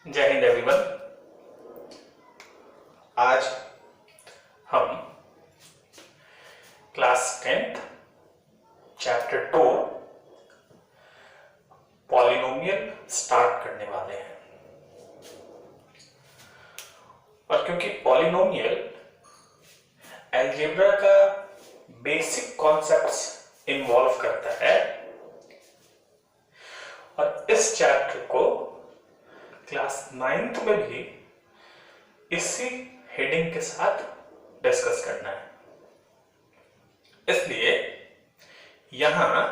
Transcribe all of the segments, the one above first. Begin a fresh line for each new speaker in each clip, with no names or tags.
जय हिंद एवरीवन। आज हम class 10th chapter 2 polynomial start करने वाले हैं। और क्योंकि पॉलिनोमियल अलजेब्रा का बेसिक कॉन्सेप्ट्स इन्वॉल्व करता है और इस चैप्टर को क्लास 9th में भी इसी हेडिंग के साथ डिस्कस करना है, इसलिए यहां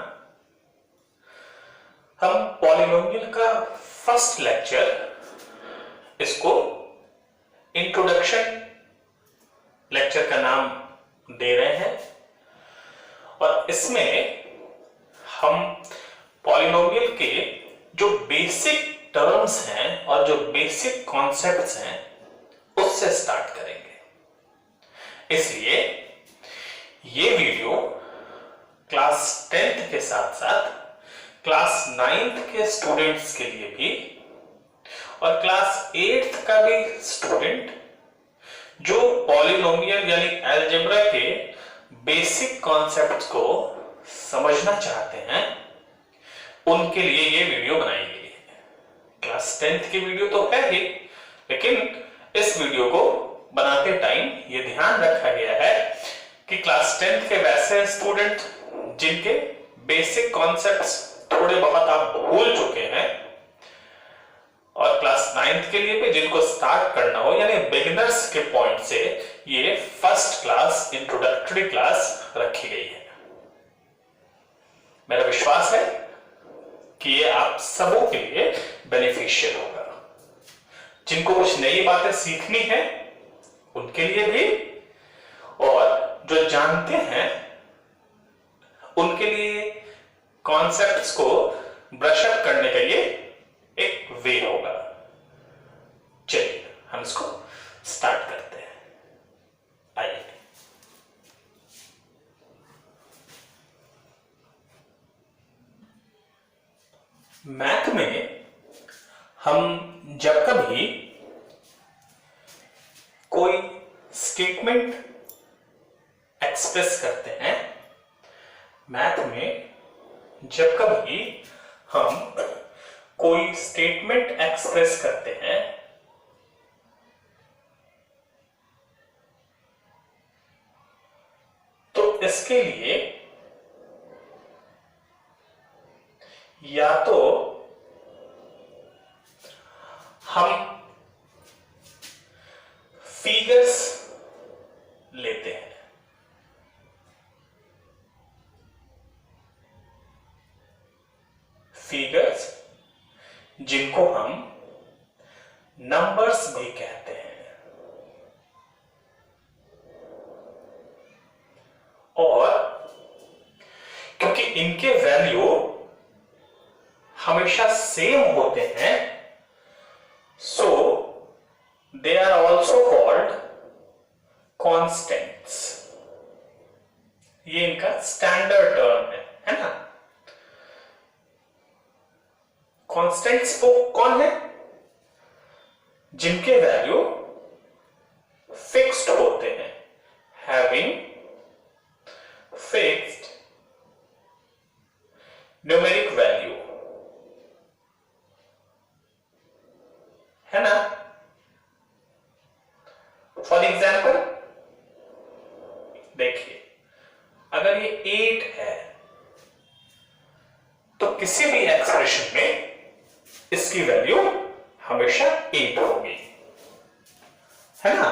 हम पॉलिनोमियल का फर्स्ट लेक्चर इसको इंट्रोडक्शन लेक्चर का नाम दे रहे हैं। और इसमें हम पॉलिनोमियल के जो बेसिक टर्म्स हैं और जो बेसिक कॉन्सेप्ट्स हैं उससे स्टार्ट करेंगे। इसलिए ये वीडियो क्लास 10th के साथ साथ क्लास 9th के स्टूडेंट्स के लिए भी और क्लास 8th का भी स्टूडेंट जो पॉलिनोमियल यानी अलजेब्रा के बेसिक कॉन्सेप्ट्स को समझना चाहते हैं उनके लिए ये वीडियो बनाई गई है। क्लास 10th की वीडियो तो है ही, लेकिन इस वीडियो को बनाते टाइम ये ध्यान रखा गया है कि क्लास 10th के वैसे स्टूडेंट जिनके बेसिक कॉन्सेप्ट्स थोड़े बहुत आप भूल चुके हैं और क्लास 9th के लिए भी जिनको स्टार्ट करना हो यानी बिगिनर्स के पॉइंट से ये फर्स्ट क्लास इंट्रोडक्टरी क्लास रखी गई है। मेरा विश्वास है कि ये आप सबों के लिए बेनिफिशियल होगा। जिनको कुछ नई बातें सीखनी है उनके लिए भी और जो जानते हैं उनके लिए कॉन्सेप्ट्स को ब्रश अप करने का ये एक वे होगा। चलिए हम इसको स्टार्ट करते हैं। आइए मैथ में हम जब कभी कोई स्टेटमेंट एक्सप्रेस करते हैं, मैथ में जब कभी हम कोई स्टेटमेंट एक्सप्रेस करते हैं तो इसके लिए या तो हम फिगर्स लेते हैं, फिगर्स जिनको हम नंबर्स भी कहते हैं, और क्योंकि इनके वैल्यू हमेशा सेम होते हैं so they are also called constants. ये इनका स्टैंडर्ड टर्म है ना। कॉन्स्टेंट्स वो कौन है? जिनके वैल्यू फिक्स्ड होते हैं, हैविंग फिक्स्ड न्यूमेरिक वैल्यू, है ना। फॉर एग्जाम्पल देखिए, अगर ये 8 है तो किसी भी एक्सप्रेशन में इसकी वैल्यू हमेशा 8 होगी, है ना।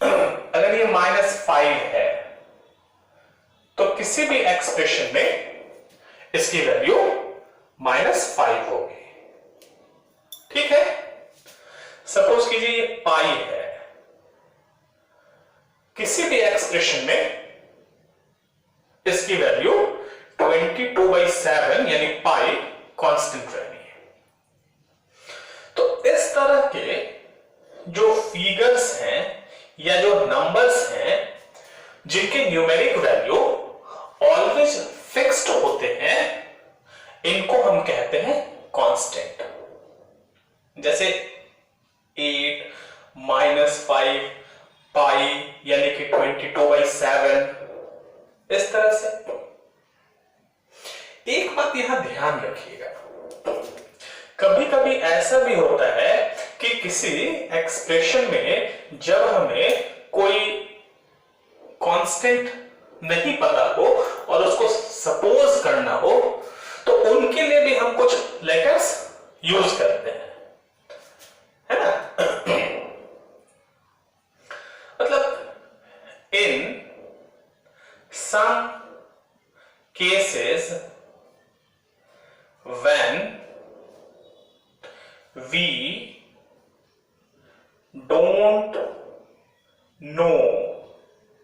अगर ये -5 है तो किसी भी एक्सप्रेशन में इसकी वैल्यू -5 होगी। ठीक है। सपोज कीजिए ये पाई है, किसी भी एक्सप्रेशन में इसकी वैल्यू 22/7 यानी पाई कांस्टेंट रहनी है। तो इस तरह के जो फिगर्स हैं या जो नंबर्स हैं जिनके न्यूमेरिक वैल्यू ऑलवेज फिक्स्ड होते हैं, इनको हम कहते हैं कांस्टेंट। जैसे 8 -5 पाई यानी कि 22/7, इस तरह से। एक बात यहां ध्यान रखिएगा, कभी कभी ऐसा भी होता है कि किसी एक्सप्रेशन में जब हमें कोई कांस्टेंट नहीं पता हो और उसको सपोज करना हो, तो उनके लिए भी हम कुछ लेटर्स यूज करते हैं, है ना। मतलब इन some cases when we don't know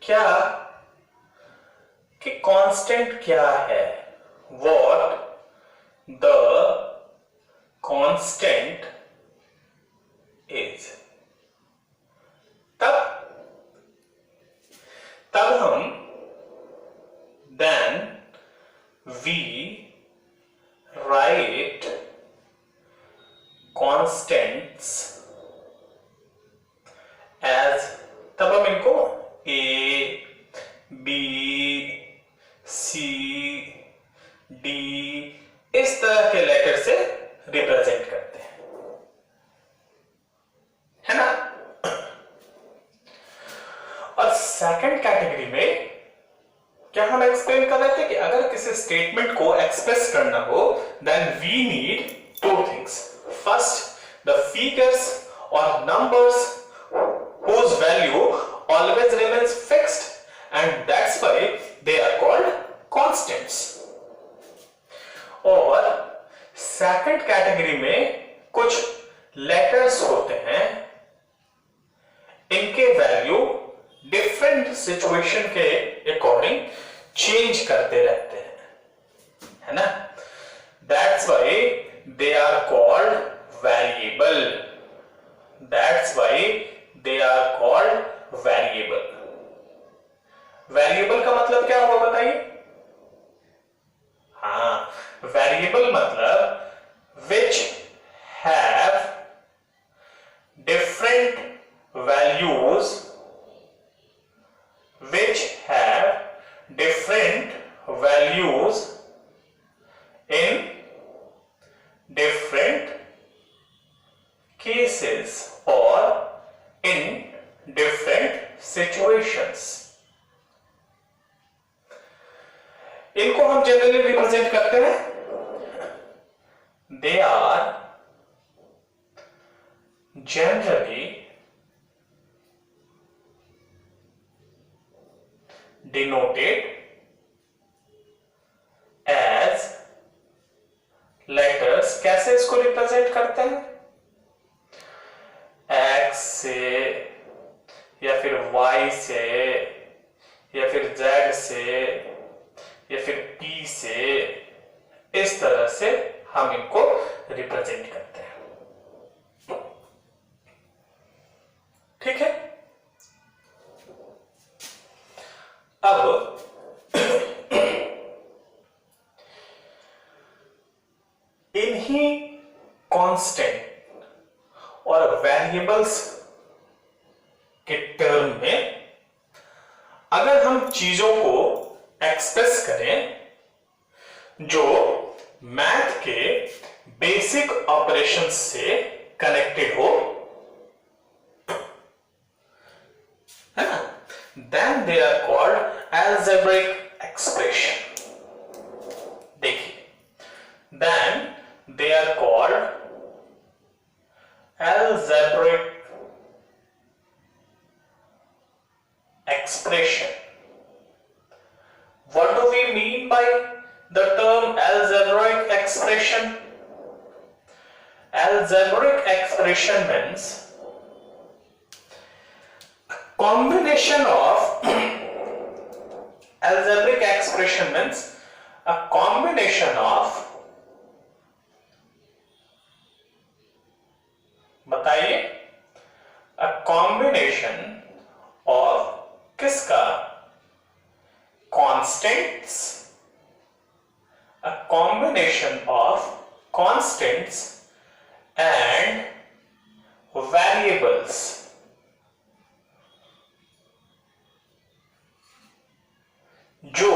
क्या कि कांस्टेंट क्या है, what the constant is, तब हम then we write constants as, तब हम इनको A, B, C, D इस तरह के लेटर से रिप्रेजेंट करते हैं, है ना। और सेकंड कैटेगरी में क्या हम एक्सप्लेन कर रहे थे कि अगर किसी स्टेटमेंट को एक्सप्रेस करना हो, then we need to things. First, the figures और numbers whose value always remains fixed, and that's why they are called constants. और सेकंड कैटेगरी में कुछ लेटर्स होते हैं, इनके वैल्यू डिफरेंट सिचुएशन के अकॉर्डिंग चेंज करते रहते हैं, है ना। That's why they are called variable, that's why they are called variable. Variable का मतलब क्या हुआ बताइए। हाँ, वेरिएबल मतलब which have different values, which have different values in different cases or in different situations. इनको हम जनरली रिप्रेजेंट करते हैं, they are generally denoted as letters। कैसे इसको रिप्रेजेंट करते हैं, X से या फिर Y से या फिर Z से या फिर P से, इस तरह से हम इनको रिप्रेजेंट करते हैं, ठीक है। अब इन्हीं कांस्टेंट और वेरिएबल्स के टर्म में अगर हम चीजों को एक्सप्रेस करें जो मैथ के बेसिक ऑपरेशंस से कनेक्टेड हो, है ना, then they are called algebraic expression। देखिए, then they are called algebraic expression। What do we mean by the term algebraic expression? Algebraic expression means combination of algebraic expression means a combination of, बताइए, a combination of किसका, constants, a combination of constants and variables जो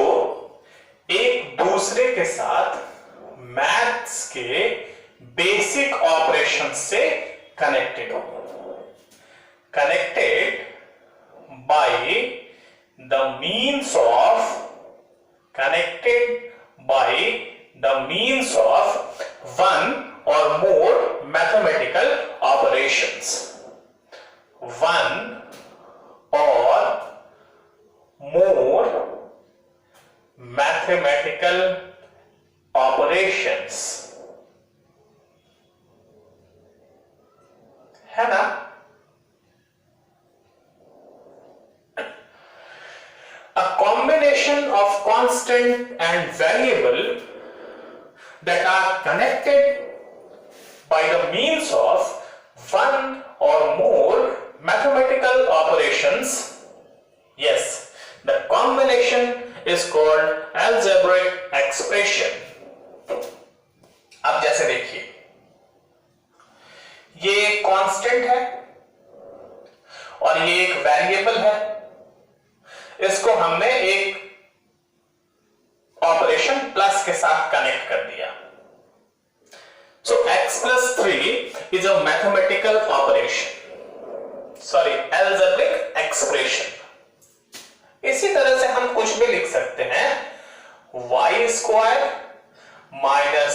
एक दूसरे के साथ maths के basic operation से connected हो, connected by the means of one or more mathematical operations, one or more mathematical operations, है ना? A combination of constant and variable that are connected by the means of one or more mathematical operations. Yes, the combination is called algebraic expression. अब जैसे देखिए, ये constant है और ये एक वेरिएबल है, इसको हमने एक ऑपरेशन प्लस के साथ कनेक्ट कर दिया. सो x plus 3 is a mathematical operation, sorry, algebraic expression. इसी तरह से हम कुछ भी लिख सकते हैं, y square minus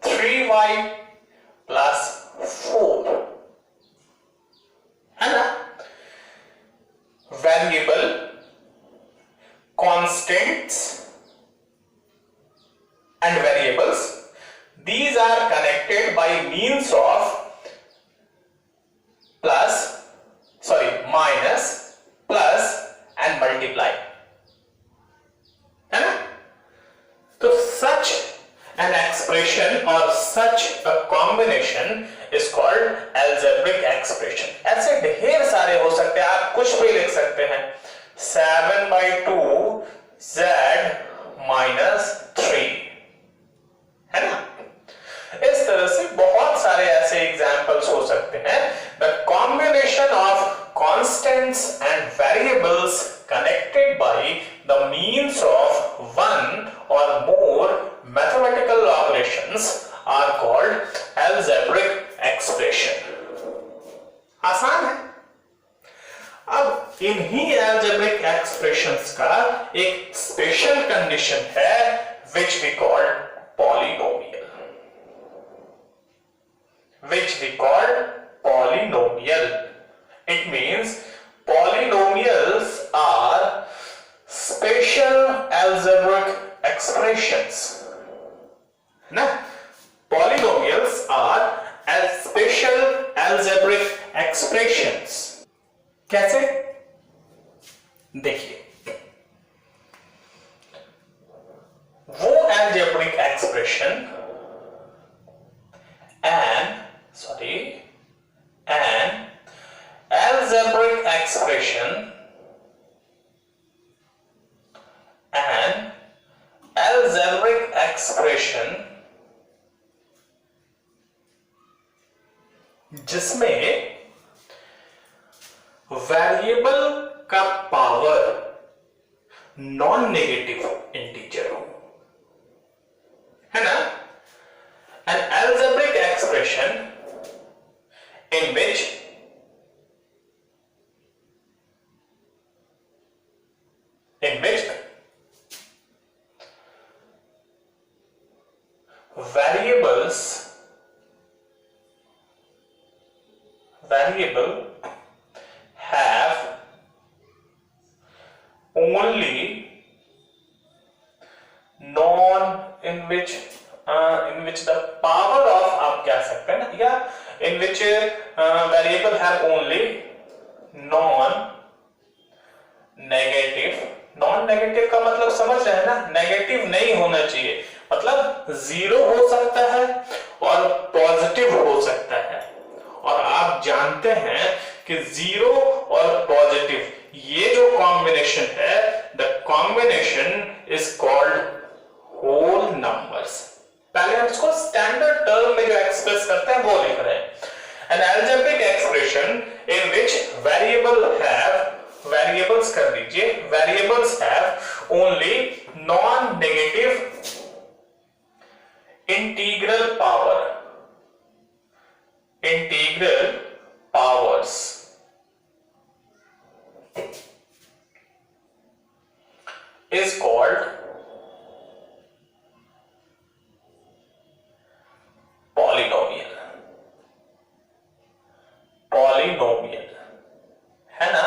3y plus 4, है ना? Variable, constants and variables, these are connected by means of minus, plus and multiply, है ना? तो such an expression or such a combination is called algebraic expression. ऐसे ढेर सारे हो सकते हैं, आप कुछ भी लिख सकते हैं, 7/2 z minus 3, है ना? इस तरह से बहुत सारे ऐसे एग्जाम्पल्स हो सकते हैं. The combination of constants and variables connected by the means of one or more mathematical operations are called algebraic expression. आसान है. अब इन्हीं algebraic expressions का एक स्पेशल कंडीशन है which we call polynomial. It means polynomials are special algebraic expressions. ना? Polynomials are special algebraic expressions. कैसे? देखिए, वो algebraic expression an algebraic expression जिसमें वेरिएबल का पावर नॉन नेगेटिव इंटीजर हो, है ना? An algebraic expression in which variable have only in which the power of, आप कह सकते हैं ना, या in which variable have only non-negative का मतलब समझ रहे हैं ना? नेगेटिव नहीं होना चाहिए, मतलब जीरो हो सकता है और पॉजिटिव हो सकता है. और आप जानते हैं कि जीरो और पॉजिटिव ये जो कॉम्बिनेशन है, the combination is called whole numbers. पहले हम इसको स्टैंडर्ड टर्म में जो एक्सप्रेस करते हैं वो लिख रहे हैं. An algebraic expression in which variables कर दीजिए, variables have only non-negative integral powers is called polynomial, है ना।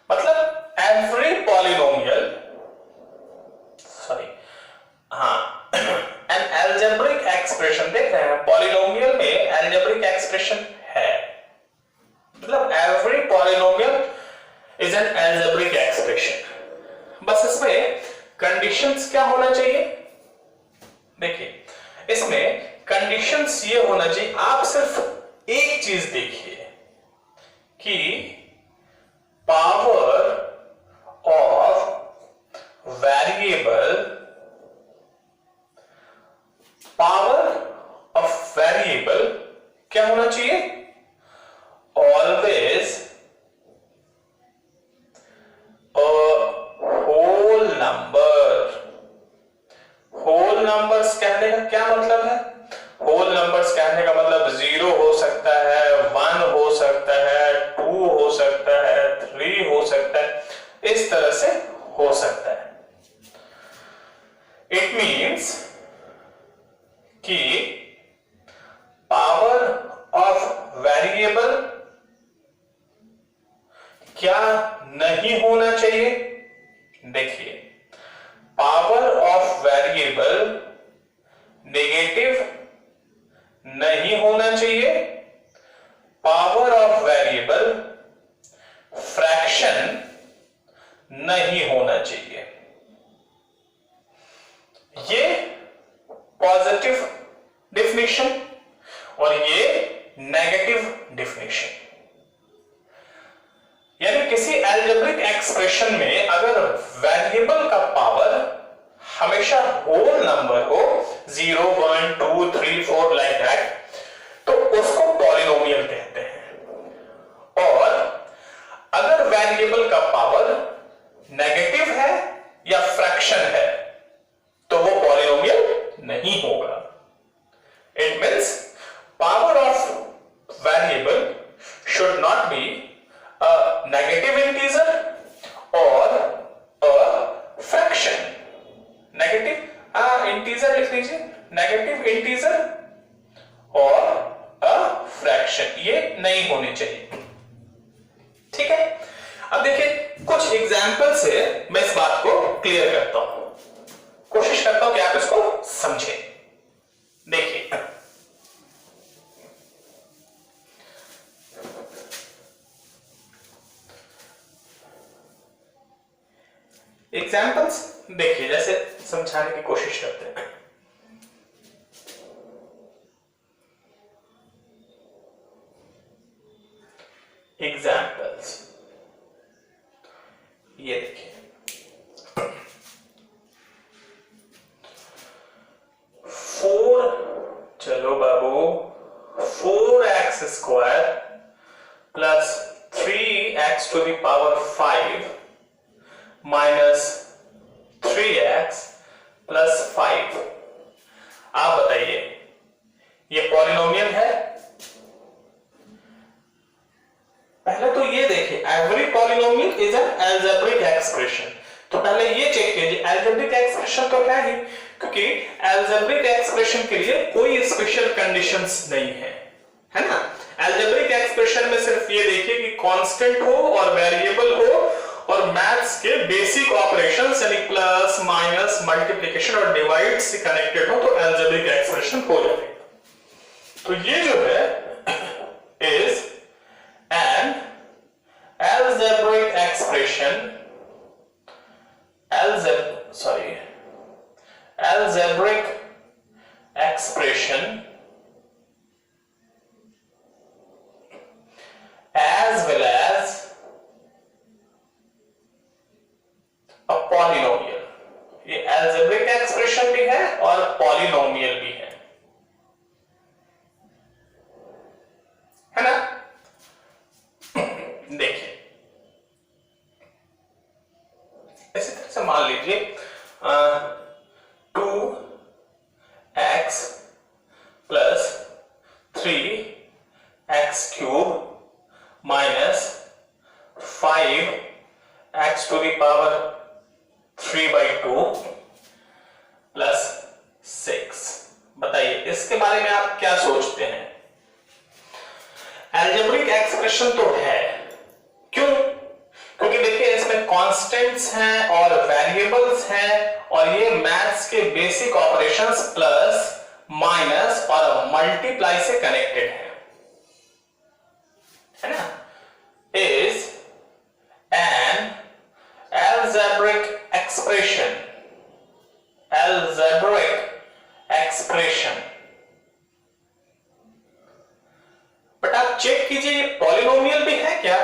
मतलब एवरी पॉलिनोमियल, सॉरी, हाँ, एन एल्जेब्रिक एक्सप्रेशन, देख रहे हैं पॉलिनोमियल में एल्जेब्रिक एक्सप्रेशन है, मतलब every polynomial is an algebraic expression. बस इसमें कंडीशंस क्या होना चाहिए, देखिए इसमें कंडीशंस ये होना चाहिए, आप सिर्फ एक चीज देखिए कि पावर ऑफ वेरिएबल क्या होना चाहिए, ऑलवेज होल नंबर्स कहने का क्या मतलब है, होल नंबर्स कहने का मतलब 0 हो सकता है, 1 हो सकता है, 2 हो सकता है, 3 हो सकता है, इस तरह से हो सकता है। इट मीन्स कि पावर ऑफ वेरिएबल क्या नहीं होना चाहिए, देखिए पावर ऑफ वेरिएबल नेगेटिव नहीं होना चाहिए, पावर ऑफ वेरिएबल फ्रैक्शन नहीं होना चाहिए। ये पॉजिटिव डेफिनेशन और ये नेगेटिव डेफिनेशन, यानी किसी एल्जेब्रिक एक्सप्रेशन में अगर वेरिएबल का पावर हमेशा होल नंबर हो, 0, 1, 2, 3, 4 लाइक दैट, तो उसको पॉलिनोमियल कहते हैं। और अगर वेरिएबल का पावर नेगेटिव है या फ्रैक्शन है तो वो पॉलिनोमियल नहीं होगा। It means power of variable should not be a negative integer और अ फ्रैक्शन। नेगेटिव इंटीजर लिख लीजिए, नेगेटिव इंटीजर और अ फ्रैक्शन, ये नहीं होनी चाहिए, ठीक है। अब देखिए कुछ एग्जांपल से मैं इस बात को क्लियर करता हूं, कोशिश करता हूं कि आप इसको समझें। देखिए एग्जांपल्स, देखिए जैसे समझाने की कोशिश करते हैं। एग्जांपल्स ये देखिए, 4, चलो बाबू, 4x² plus 3x to the power 5 minus 3x plus 5, आप बताइए ये पॉलिनोमियल है? पहले तो ये देखिए every polynomial is an algebraic expression, तो पहले ये चेक कीजिए अलजेब्रिक एक्सप्रेशन तो क्या है, क्योंकि अलजेब्रिक एक्सप्रेशन के लिए कोई स्पेशल कंडीशंस नहीं है, है ना। अलजेब्रिक एक्सप्रेशन में सिर्फ ये देखिए कि कांस्टेंट हो और वेरिएबल हो और मैथ्स के बेसिक ऑपरेशंस यानी प्लस माइनस मल्टीप्लिकेशन और डिवाइड से कनेक्टेड हो तो अलजेब्रिक एक्सप्रेशन हो जाएगा। तो ये जो है is an algebraic expression, algebraic expression as well as a polynomial। ये algebraic expression भी है और polynomial भी है। है ना? देखिए इसी तरह से मान लीजिए 2x plus 3x cube minus 5x to the power 3/2 plus 6। बताइए इसके बारे में आप क्या सोचते हैं? अलजेब्रिक एक्सप्रेशन तो है, क्यों? क्योंकि देखिए इसमें कांस्टेंट्स हैं और वेरिएबल्स हैं और ये मैथ्स के बेसिक ऑपरेशंस प्लस माइनस और मल्टीप्लाई से कनेक्टेड है ना? Is an algebraic expression, algebraic expression। But आप चेक कीजिए पॉलिनोमियल भी है क्या?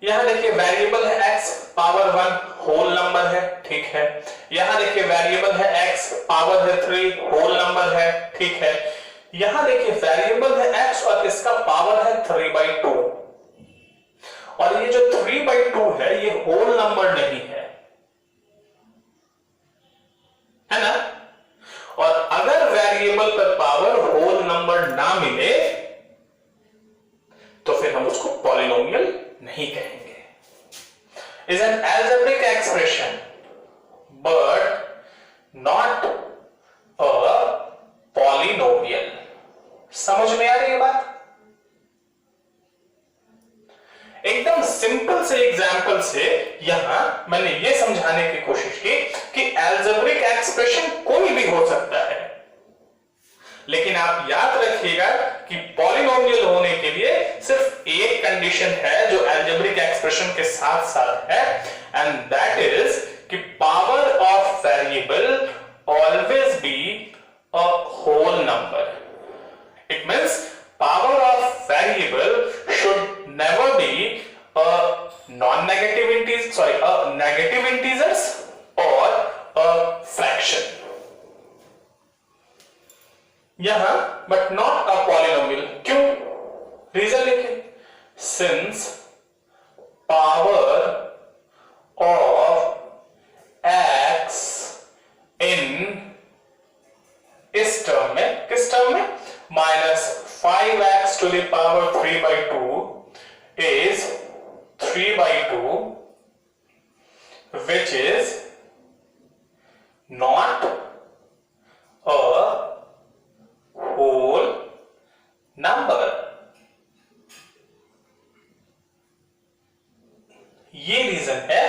यहां देखिए वेरिएबल है x पावर 1 होल नंबर है, ठीक है। यहां देखिए वेरिएबल है x पावर है 3 होल नंबर है, ठीक है। यहां देखिए वेरिएबल है x और इसका पावर है 3/2 और ये जो 3/2 है ये होल नंबर नहीं है ना? और अगर वेरिएबल पर पावर होल नंबर ना मिले तो फिर हम उसको पॉलिनोमियल नहीं कहेंगे। Is an algebraic expression but not a polynomial। समझ में आ रही है बात? एकदम सिंपल से एग्जाम्पल से यहां मैंने यह समझाने की कोशिश की कि अलजेब्रिक एक्सप्रेशन कोई भी हो सकता है, लेकिन आप याद रखिएगा कि पॉलिनोमियल होने के लिए सिर्फ एक कंडीशन है जो अलजेब्रिक एक्सप्रेशन के साथ साथ है, एंड दैट इज कि power of variable always be a whole number. It means power of variable should never be a non-negative integer, sorry, a negative integers or a fraction यहां, but not a polynomial। क्यों? Reason लिखिए, since power of x in इस term में, किस term में? Minus 5x to the power 3/2 is 3/2, which is not a whole number। ये reason है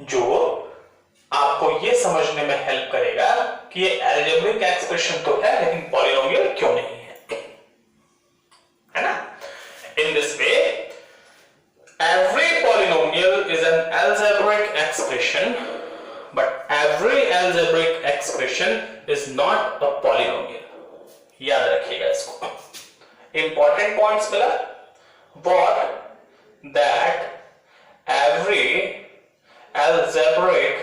जो आपको ये समझने में हेल्प करेगा कि ये अलजेब्रिक एक्सप्रेशन तो है लेकिन पॉलिनोमियल क्यों नहीं है ना? इन this way every polynomial is an algebraic expression, but every algebraic expression is not a polynomial। याद रखिएगा इसको। Important points मिला? What that every algebraic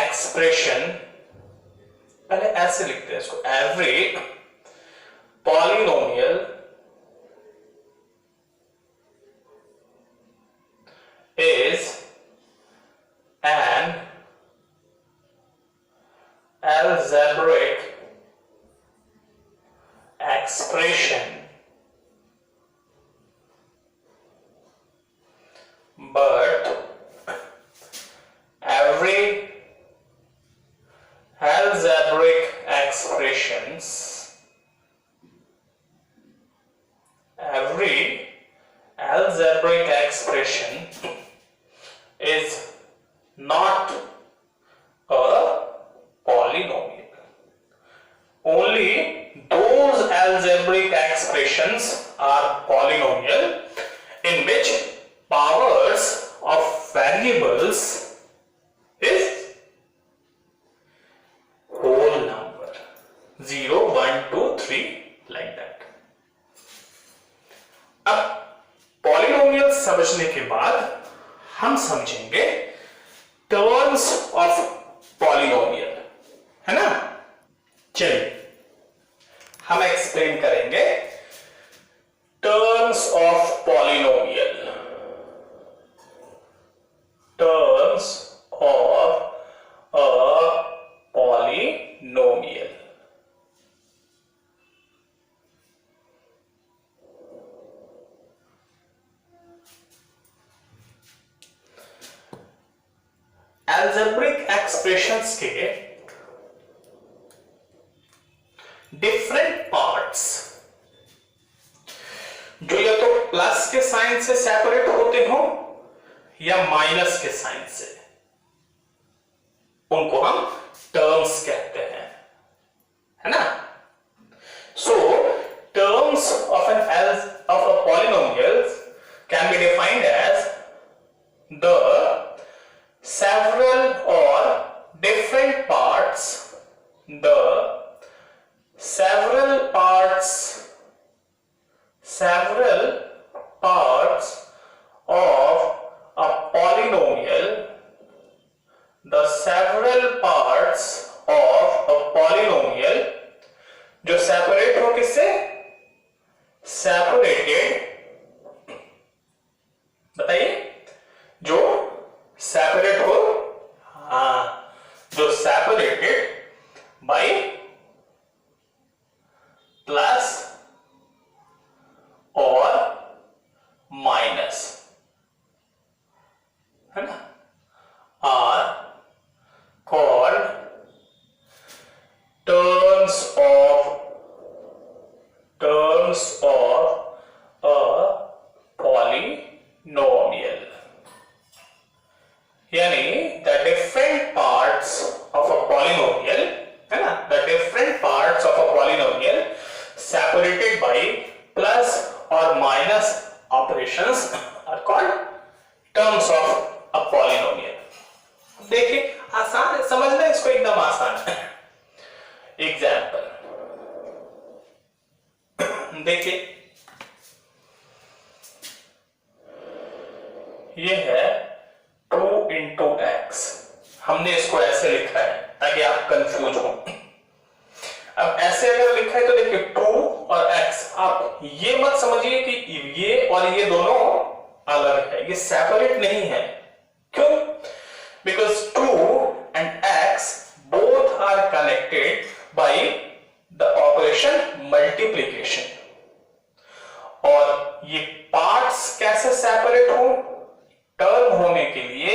expression, पहले ऐसे लिखते हैं इसको, every polynomial is an algebraic expression but every algebraic expressions every algebraic expression is not a polynomial। Only those algebraic expressions are polynomial in which powers of variables is whole number 0, 1, 2, 3 like that। अब polynomial समझने के बाद हम समझेंगे terms of polynomial, है ना? चलिए हम एल्जेब्रिक एक्सप्रेशंस के डिफरेंट पार्ट्स जो या तो प्लस के साइन से सेपरेट होते हो या माइनस के साइन से, उनको हम टर्म्स कहते हैं, है ना। So terms of a polynomial can be defined as the several or different parts, the several parts of a polynomial, the several parts of a polynomial जो सेपरेट हो किससे, सेपरेटेड, बताइए, जो सेपरेट हो, हाँ, जो सेपरेटेड बाय प्लस और minus, है ना, are called terms of a polynomial, यानी the different parts of a polynomial, है ना, the different parts of a polynomial separated by plus or minus operations are called terms of a polynomial. देखिए आसान है समझना, इसको एकदम आसान है। एग्जाम्पल देखिए, ये है 2 into x, हमने इसको ऐसे लिखा है ताकि आप कंफ्यूज हो। अब ऐसे अगर लिखा है तो देखिए 2 और x, आप ये मत समझिए कि ये और ये दोनों अलग है, ये सेपरेट नहीं है। क्यों? Because 2 and x both are connected by the operation multiplication। और ये पार्ट्स कैसे सेपरेट हो? टर्म होने के लिए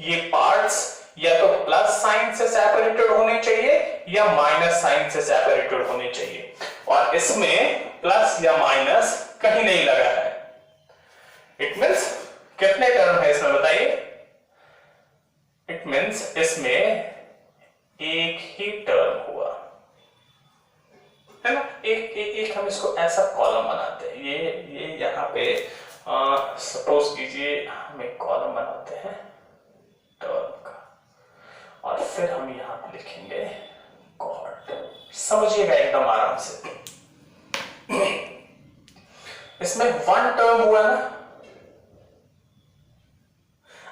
ये पार्ट्स या तो प्लस साइन से सेपरेटेड होने चाहिए या माइनस साइन से सेपरेटेड होने चाहिए, और इसमें प्लस या माइनस कहीं नहीं लगा है। इट मींस कितने टर्म है इसमें बताइए? इट मींस इसमें एक ही टर्म हुआ, है ना। एक हम इसको ऐसा कॉलम बनाते हैं, ये यहाँ पे सपोज कीजिए हम एक कॉलम बनाते हैं टर्म का, और फिर हम यहाँ पे लिखेंगे गॉड। समझिएगा एकदम आराम से। इसमें 1 टर्म हुआ ना।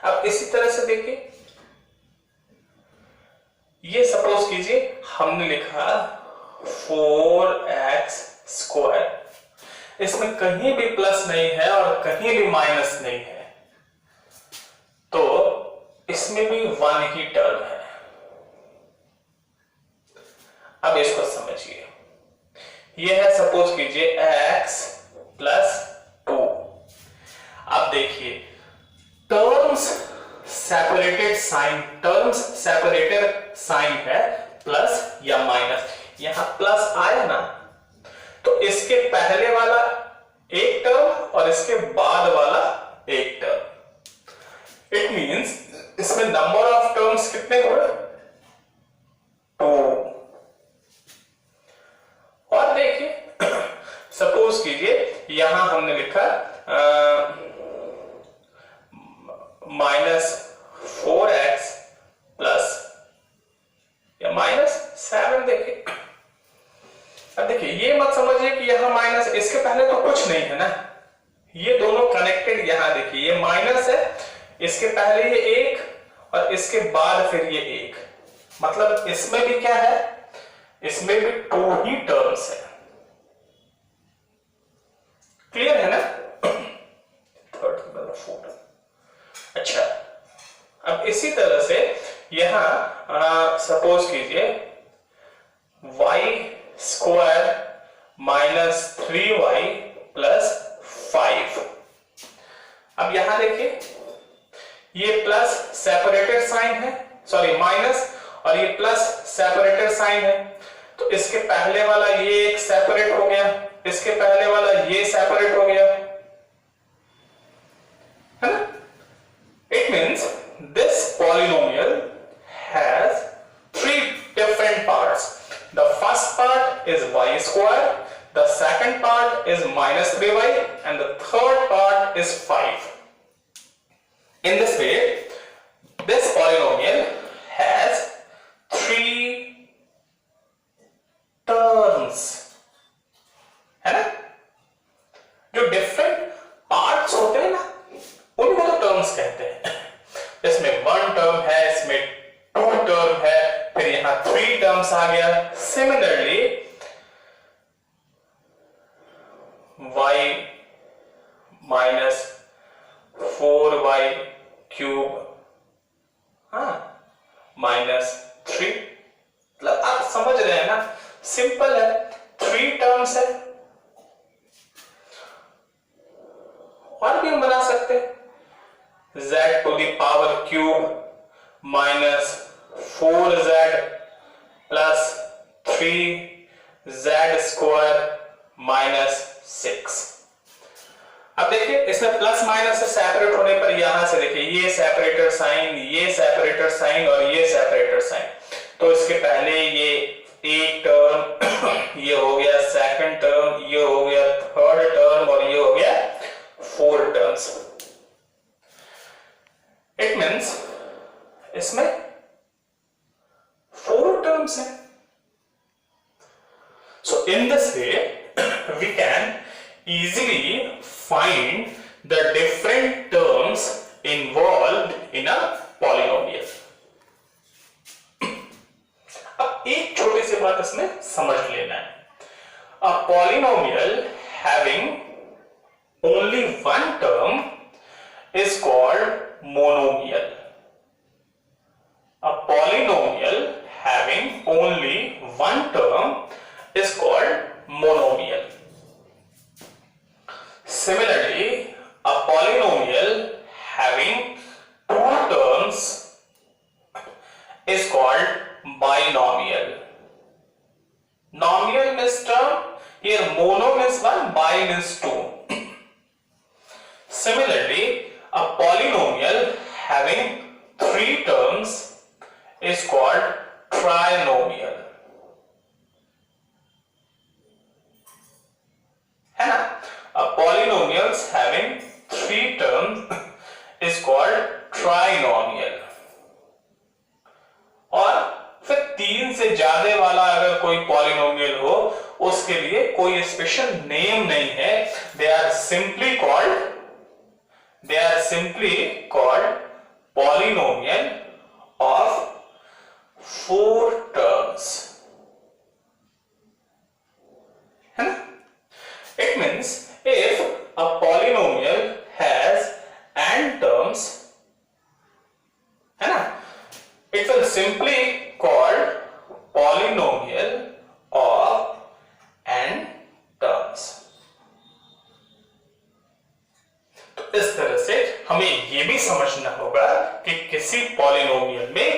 अब इसी तरह से देखिए, ये सपोज कीजिए हमने लिखा 4x स्क्वायर, इसमें कहीं भी प्लस नहीं है और कहीं भी माइनस नहीं है, तो इसमें भी 1 ही टर्म है। अब इसको समझिए, यह है सपोज कीजिए x प्लस 2। अब देखिए terms separated sign, terms separated sign है प्लस या माइनस। यहां प्लस आया ना, तो इसके पहले वाला एक टर्म और इसके बाद वाला एक टर्म। इट मींस इसमें नंबर ऑफ टर्म्स कितने हुए? 2। और देखिए सपोज कीजिए यहां हमने लिखा -4x प्लस या -7। देखिए अब देखिए, ये मत समझिए कि यहां माइनस, इसके पहले तो कुछ नहीं है ना, ये दोनों कनेक्टेड। यहां देखिए ये माइनस है, इसके पहले ये 1 और इसके बाद फिर ये 1, मतलब इसमें भी क्या है, इसमें भी 2 ही टर्म्स है। क्लियर है ना? 4। अच्छा, अब इसी तरह से यहां सपोज कीजिए y स्क्वायर -3y प्लस 5। अब यहां देखिए ये प्लस सेपरेटेड साइन है, सॉरी माइनस, और ये प्लस सेपरेटर साइन है, तो इसके पहले वाला ये एक सेपरेट हो गया, इसके पहले वाला ये सेपरेट हो गया, है ना? It means this polynomial has three different parts. The first part is y square, the second part is minus 3y, and the third part is 5. In this way, this polynomial has three terms. है ना? जो different parts होते हैं ना, उनको तो terms कहते हैं। इसमें one term है, इसमें two term है, फिर यहां three terms आ गया। Similarly, y minus 4y cube minus 3, मतलब आप समझ रहे हैं ना, सिंपल है, 3 टर्म्स है। और भी हम बना सकते हैं, z to the power cube minus 4z plus 3z square minus 6। अब देखिए इसमें प्लस माइनस से सेपरेट होने पर यहां से देखिए ये सेपरेटर साइन, ये सेपरेटर साइन और ये सेपरेटर साइन, तो इसके पहले ये एक टर्म ये हो गया, सेकंड टर्म ये हो गया, थर्ड टर्म और ये हो गया 4 टर्म्स। इट मींस इसमें 4 टर्म्स है। So in this way we can easily find the different terms involved in a polynomial. अब एक छोटी सी बात इसमें समझ लेना है, a polynomial having only one term is called monomial. A polynomial having only one term is called monomial. Similarly, a polynomial having 2 terms is called binomial. Nomial means term, here mono means 1, bi means 2. Similarly, a polynomial having 3 terms is called trinomial. है ना? Polynomials having 3 terms is called trinomial. और फिर 3 से ज्यादा वाला अगर कोई polynomial हो उसके लिए कोई स्पेशल नेम नहीं है, they are simply called polynomial of 4 terms. है ना? It means if a polynomial has n terms, है ना, it will simply called polynomial of n terms. तो इस तरह से हमें यह भी समझना होगा कि किसी पॉलिनोमियल में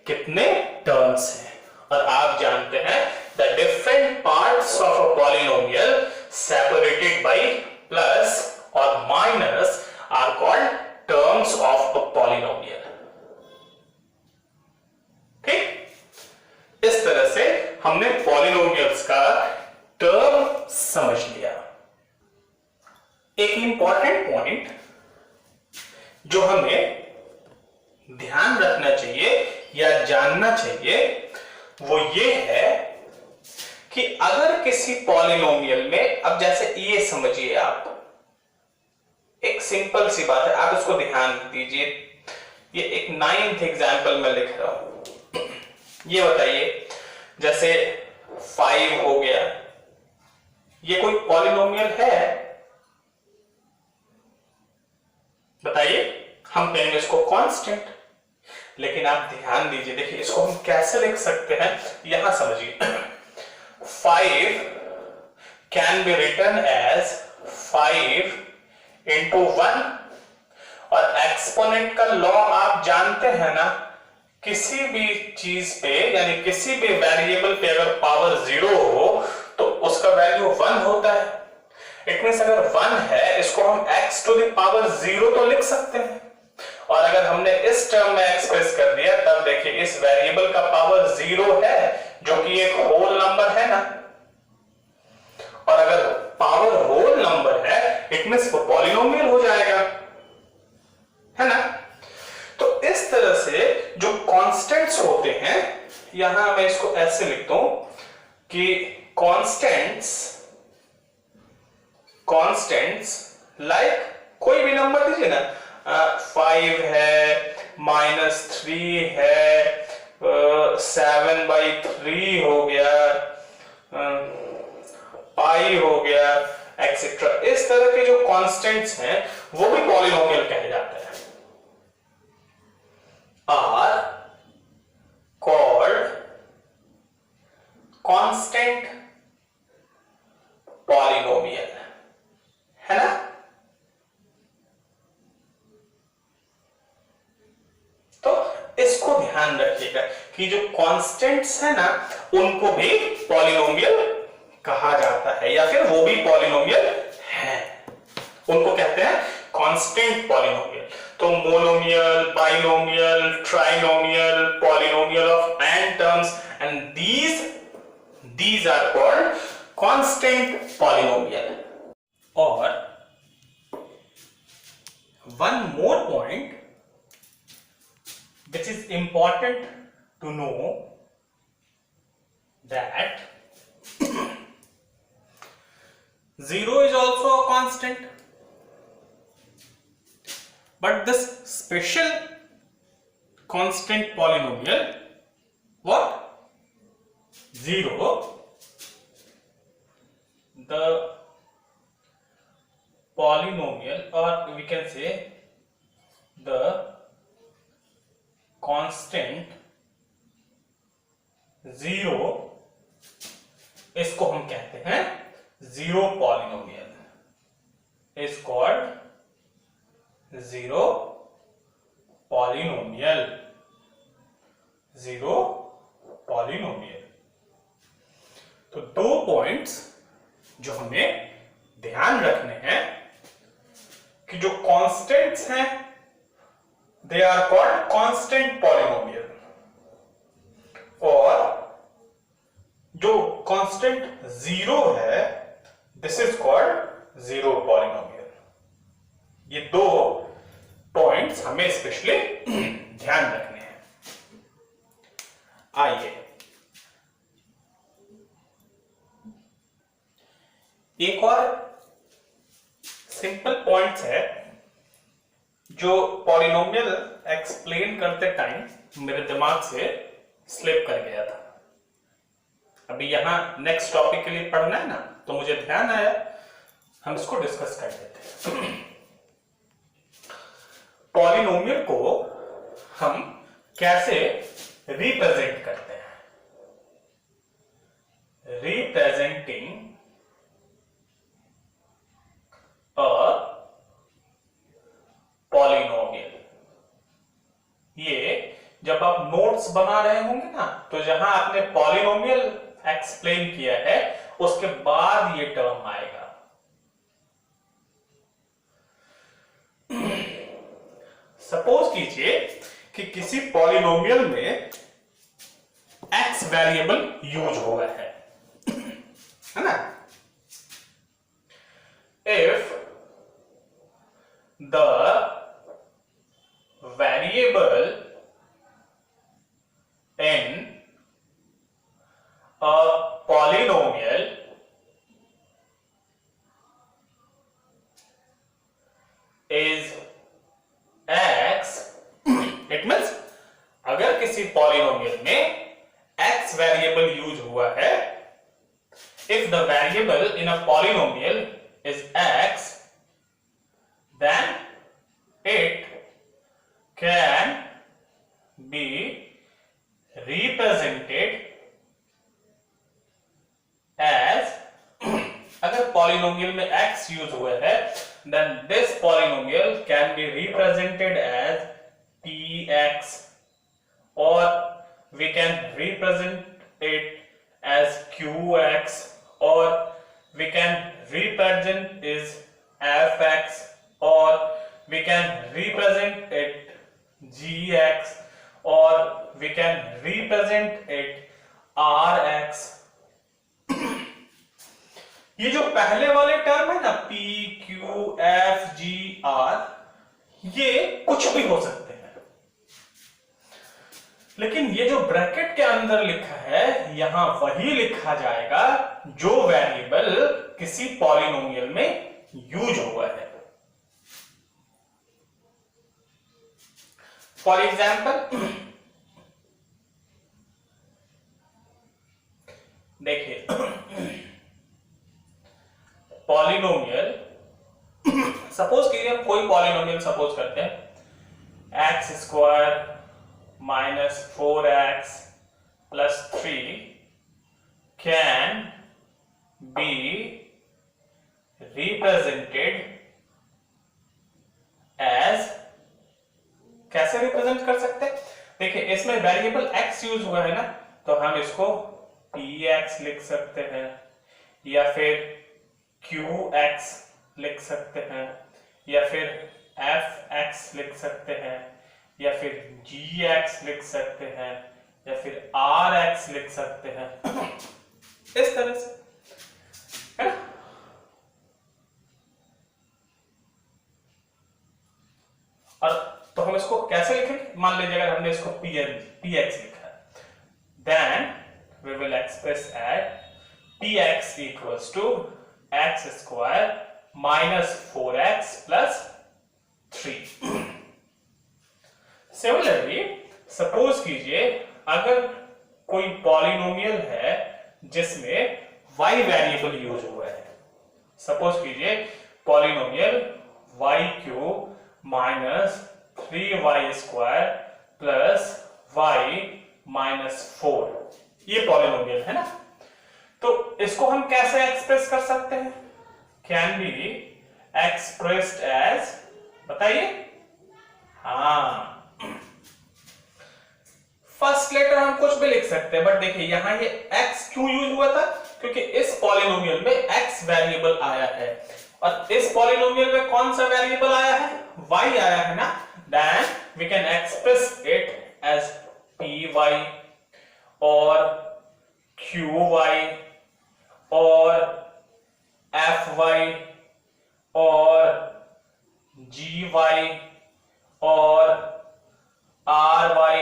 कितने टर्म्स हैं, और आप जानते हैं the different parts of a polynomial separated by plus or minus are called terms of a polynomial. ठीक, इस तरह से हमने पॉलिनोमियल्स का टर्म समझ लिया। एक इंपॉर्टेंट पॉइंट जो हमें ध्यान रखना चाहिए या जानना चाहिए वो ये है कि अगर किसी पॉलिनोमियल में, अब जैसे ये समझिए आप, एक सिंपल सी बात है, आप इसको ध्यान दीजिए, ये एक 9th एग्जांपल में लिख रहा हूं। ये बताइए जैसे 5 हो गया, ये कोई पॉलिनोमियल है? बताइए, हम कहेंगे इसको कांस्टेंट, लेकिन आप ध्यान दीजिए, देखिए इसको हम कैसे लिख सकते हैं, यहां समझिए। 5 can be written as 5 into 1, और एक्सपोनेंट का लॉ आप जानते हैं ना किसी भी चीज पे यानी किसी भी वेरिएबल पे अगर पावर 0 हो तो उसका वैल्यू 1 होता है। इट मींस अगर 1 है इसको हम x टू द पावर 0 तो लिख सकते हैं, और अगर हमने इस टर्म में एक्सप्रेस कर दिया तब देखिए इस वेरिएबल का पावर 0 है जो कि एक होल नंबर है ना, और अगर पावर होल नंबर है इट मींस वो पॉलिनोमियल हो जाएगा, है ना। तो इस तरह से जो कांस्टेंट्स होते हैं, यहां मैं इसको ऐसे लिखता हूं कि कांस्टेंट्स लाइक कोई भी नंबर दीजिए ना, 5 है, -3 है, 7/3 हो गया, पाई हो गया, एक्सेट्रा। इस तरह के जो कांस्टेंट्स हैं वो भी पॉलिनोमियल कहे जाते हैं, आर कॉल्ड कांस्टेंट पॉलिनोमियल, है ना। तो इसको ध्यान रखिएगा कि जो कांस्टेंट्स है ना उनको भी पॉलिनोमियल कहा जाता है, या फिर वो भी पॉलिनोमियल है, उनको कहते हैं कांस्टेंट पॉलिनोमियल। तो monomial, binomial, trinomial, polynomial of n terms, and these are called constant polynomial. और one more point which is important to know that 0 is also a constant, but this special constant polynomial, what? 0, the polynomial, or we can say the constant 0, इसको हम कहते हैं zero polynomial, is called zero polynomial, zero polynomial. तो दो points जो हमें ध्यान रखने हैं कि जो कांस्टेंट्स हैं they are called constant polynomial, और जो कांस्टेंट 0 है this is called zero polynomial. ये दो पॉइंट्स हमें स्पेशली ध्यान रखने हैं। आइए एक और सिंपल पॉइंट्स है जो पॉलिनोमियल एक्सप्लेन करते टाइम मेरे दिमाग से स्लिप कर गया था। अभी यहां नेक्स्ट टॉपिक के लिए पढ़ना है ना, तो मुझे ध्यान आया हम इसको डिस्कस कर लेते हैं। पॉलिनोमियल को हम कैसे रिप्रेजेंट करते हैं? रिप्रेजेंटिंग पॉलिनोमियल, ये जब आप नोट्स बना रहे होंगे ना, तो जहां आपने पॉलिनोमियल एक्सप्लेन किया है उसके बाद ये टर्म आएगा। सपोज कीजिए कि किसी पॉलिनोमियल में x वेरिएबल यूज हुआ है ना। If the variable in a polynomial is x, it means अगर किसी पॉलिनोमियल में x वेरिएबल यूज हुआ है, if the variable in a polynomial is x, then it can be represented as अगर polynomial में x यूज हुआ है then this polynomial can be represented as tx or we can represent it as qx, or we can represent is fx, or we can represent it gx, or we can represent it rx. ये जो पहले वाले term है ना p q f g r, ये कुछ भी हो सकते हैं, लेकिन ये जो ब्रैकेट के अंदर लिखा है यहां वही लिखा जाएगा जो वेरिएबल किसी पॉलिनोमियल में यूज हुआ है. फॉर एग्जाम्पल देखिए, पॉलिनोमियल सपोज कीजिए, हम कोई पॉलिनोमियल सपोज करते हैं x square minus 4x plus 3 can be represented as, कैसे रिप्रेजेंट कर सकते हैं? देखिए इसमें वेरिएबल x यूज हुआ है ना, तो हम इसको px लिख सकते हैं, या फिर qx लिख सकते हैं, या फिर fx लिख सकते हैं, या फिर gx लिख सकते हैं, या फिर rx लिख सकते हैं. इस तरह से है ना. और तो हम इसको कैसे लिखेंगे? मान लीजिए अगर हमने इसको px लिखा, then we will express it px equals to x square minus 4x plus 3. Similarly suppose कीजिए अगर कोई पॉलिनोमियल है जिसमें y वेरिएबल यूज हुआ है, सपोज कीजिए polynomial y cube minus 3y square plus y minus 4, ये पॉलिनोमियल है ना. तो इसको हम कैसे एक्सप्रेस कर सकते हैं? कैन बी एक्सप्रेस्ड एज, बताइए. हाँ, फर्स्ट लेटर हम कुछ भी लिख सकते हैं, बट देखिए यहां ये x क्यों यूज हुआ था? क्योंकि इस पॉलिनोमियल में x वेरिएबल आया है, और इस पॉलिनोमियल में कौन सा वेरिएबल आया है? y आया है ना. Then we can express it as py और qy और fy और gy और ry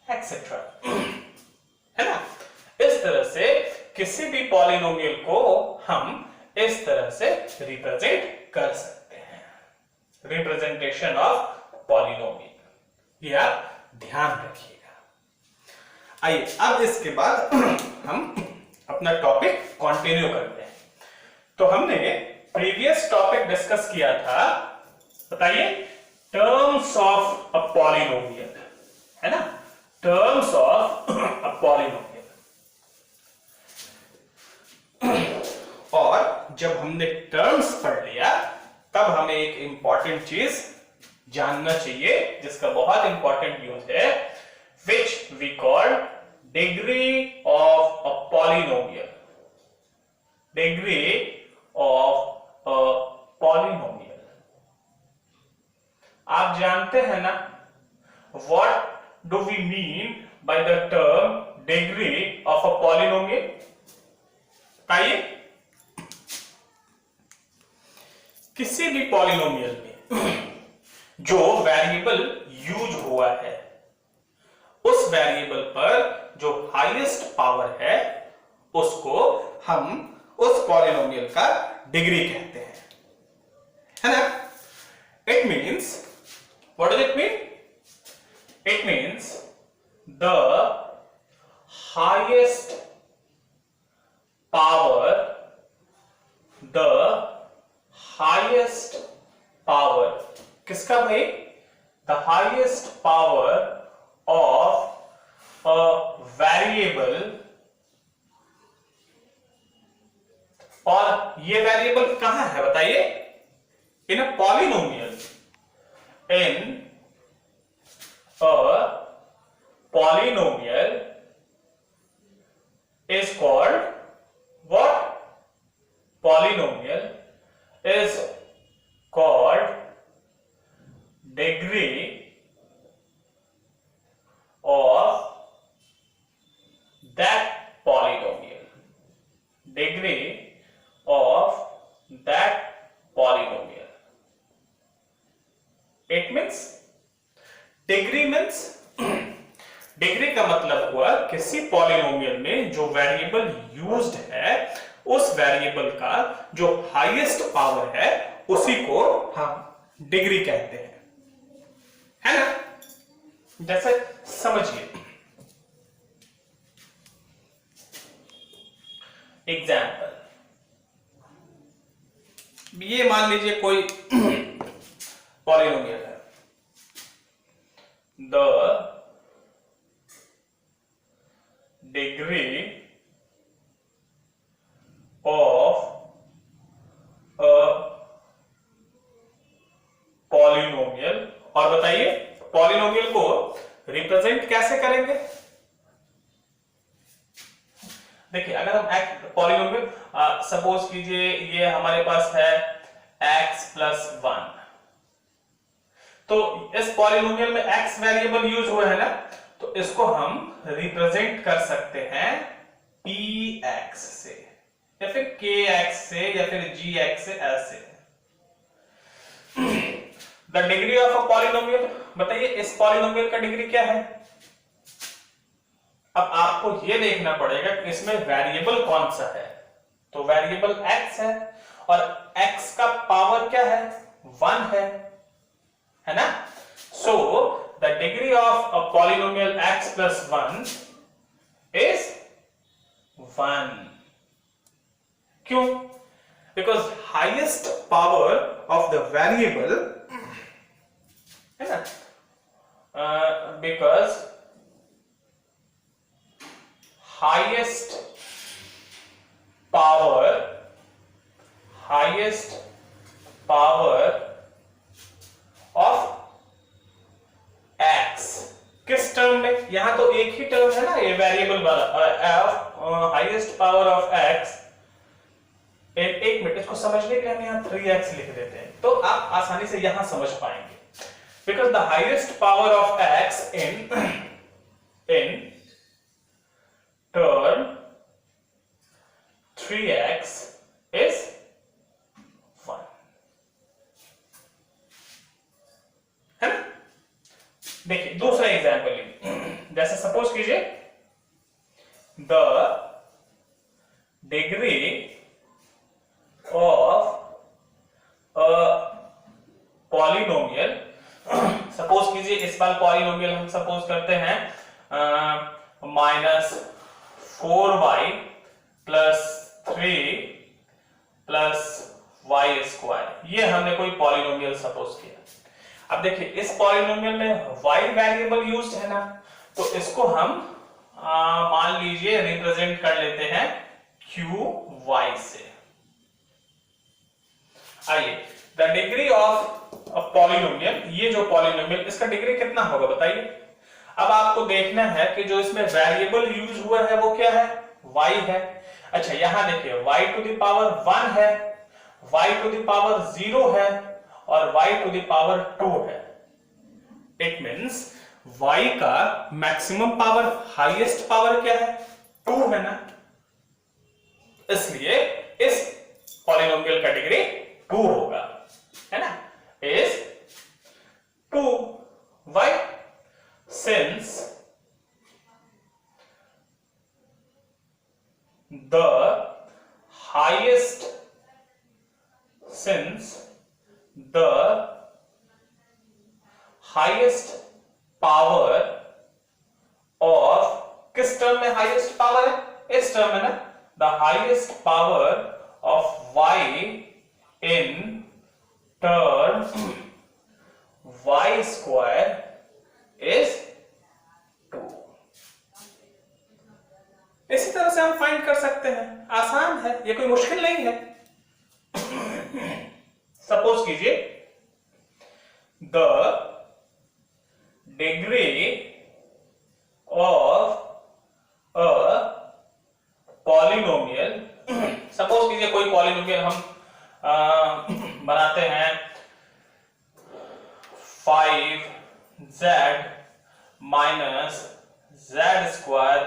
एक्सेट्रा, है ना. इस तरह से किसी भी पॉलिनोमियल को हम इस तरह से रिप्रेजेंट कर सकते हैं. रिप्रेजेंटेशन ऑफ पॉलिनोमियल, ये आप ध्यान रखिएगा. आइए अब इसके बाद हम अपना टॉपिक कंटिन्यू करते हैं. तो हमने प्रीवियस टॉपिक डिस्कस किया था, बताइए, टर्म्स ऑफ अ पॉलिनोमियल, है ना. Terms of a polynomial. और जब हमने टर्म्स पढ़ लिया तब हमें एक इंपॉर्टेंट चीज जानना चाहिए जिसका बहुत इंपॉर्टेंट यूज है, which we call degree of a polynomial. Degree of a polynomial. आप जानते हैं ना, what do we mean by the term degree of a polynomial? बताइए. किसी भी पॉलिनोमियल में जो वेरिएबल यूज हुआ है उस वेरिएबल पर जो हाईएस्ट पावर है उसको हम उस पॉलिनोमियल का डिग्री कहते हैं, है ना. It means, what does it mean? It means the highest power, the highest power किसका भाई? The highest power of a variable, और ये वेरिएबल कहां है बताइए? In a polynomial, in a polynomial is called what? Polynomial is called degree of that polynomial. Degree of that polynomial. It means degree means degree का मतलब हुआ किसी polynomial में जो वेरिएबल यूज्ड है उस वेरिएबल का जो हाईएस्ट पावर है उसी को हम डिग्री कहते हैं, है ना? जैसे समझिए एग्जाम्पल, ये मान लीजिए कोई पॉलिनोमियल है, the degree of a polynomial, और बताइए पॉलिनोमियल को रिप्रेजेंट कैसे करेंगे? देखिए अगर हम पॉलिनोमियल सपोज कीजिए ये हमारे पास है x+1, तो इस पॉलिनोमियल में x वेरिएबल यूज हुआ है ना, तो इसको हम रिप्रेजेंट कर सकते हैं px से या फिर kx से या फिर gx से, ऐसे। The degree of a polynomial, बताइए इस पॉलिनोमियल का डिग्री क्या है? अब आपको यह देखना पड़ेगा कि इसमें वेरिएबल कौन सा है, तो वेरिएबल x है और x का पावर क्या है? 1 है ना? सो the degree of a polynomial x+1 is 1. क्यों? Because highest power of the variable, है ना? Because highest power of x किस टर्म में? यहां तो एक ही टर्म है ना ये वेरिएबल वाला, हाईएस्ट पावर ऑफ x। एक मिनट, इसको समझने के लिए हम यहां 3x लिख देते हैं तो आप आसानी से यहां समझ पाएंगे। Because the highest power of x in term 3x is 1, है ना? देखिए दूसरा एग्जाम्पल लीजिए, जैसे सपोज कीजिए the degree of a polynomial, suppose कीजिए इस बार पॉलिनोमियल हम सपोज करते हैं -4y + 3 + y², ये हमने कोई पॉलिनोमियल सपोज किया। अब देखिए इस पॉलिनोमियल में y वेरिएबल यूज्ड है ना, तो इसको हम मान लीजिए रिप्रेजेंट कर लेते हैं qy से। आइए the degree of a polynomial, ये जो पॉलिनोमियल इसका डिग्री कितना होगा बताइए? अब आपको देखना है कि जो इसमें वेरिएबल यूज हुआ है वो क्या है? y है। अच्छा यहां देखिए y⁻1 है, y⁻0 है और y⁻2 है। इट मीन्स y का मैक्सिमम पावर, हाईएस्ट पावर क्या है? 2 है ना, इसलिए इस पॉलिनोमियल का डिग्री 2 होगा, है ना? Is 2। why? since the highest power of, किस टर्म में हाईएस्ट पावर है? इस टर्म में ना, the highest power of y in term y² is 2। इसी तरह से हम फाइंड कर सकते हैं, आसान है, ये कोई मुश्किल नहीं है। सपोज कीजिए the degree square